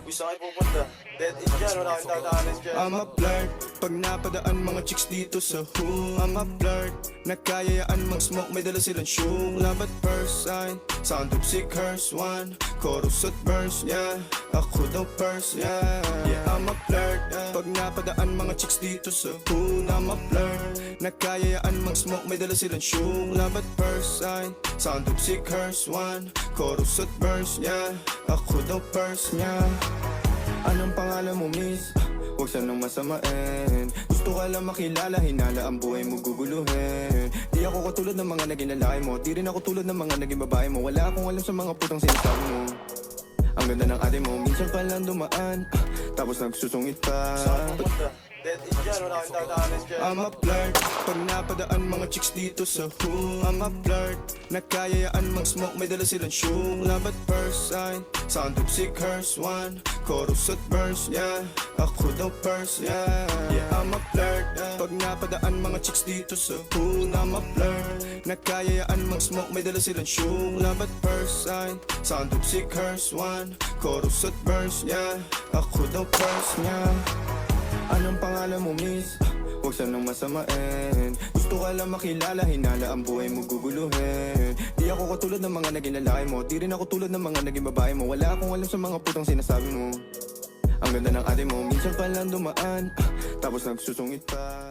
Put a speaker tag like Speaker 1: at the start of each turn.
Speaker 1: Gusto kayo pupunta? Dead end dyan, wala kang dadaanan dyan.
Speaker 2: I'm a flirt, pag napadaan mga chicks dito sa hood. I'm a flirt, nakayayaan mag-smoke, may dala silang shoe. Love at first sight, sound of sick curse one. Chorus at verse, yeah, ako daw first, yeah. Yeah, I'm a flirt, pag napadaan mga chicks dito sa hood. I'm a flirt, nakayayaan mag-smoke, may dala silang shoe. Love at first sight, sound of sick curse one. Chorus at verse, yeah, ako daw first, yeah. Anong pangalan mo, miss? Huwag sanang masamain. Gusto ka lang makilala, hinala ang buhay mo guguluhin. Di ako katulad ng mga naging lalaki mo, di rin ako tulad ng mga naging babae mo. Wala akong alam sa mga putang sinasabi mo. Ang ganda ng ate mo, minsan pa lang dumaan, tapos nagsusungit pa.
Speaker 1: Saan pupunta? Dead end dyan, wala kang dadaanan dyan.
Speaker 2: I'm a flirt, pag napadaan mga chicks dito sa hood. I'm a flirt, nakayayaan mag-smoke, may dala silang shoe. Love at first sight, sound of sick curse one. Chorus at verse, yeah, ako daw first, yeah. Yeah, I'm a flirt, pag napadaan mga chicks dito sa hood. I'm a flirt, nakayayaan mag-smoke, may dala silang shoe. Love at first sight, sound of sick curse one. Chorus at verse, yeah, ako daw first, yeah. Anong pangalan mo, miss? Huwag sanang masamain. Gusto ka lang makilala, hinala ang buhay mo guguluhin. Di ako katulad ng mga naging lalaki mo, di rin ako tulad ng mga naging babae mo. Wala akong alam sa mga putang sinasabi mo. Ang ganda ng ate mo, minsan pa lang dumaan, tapos nagsusungit pa.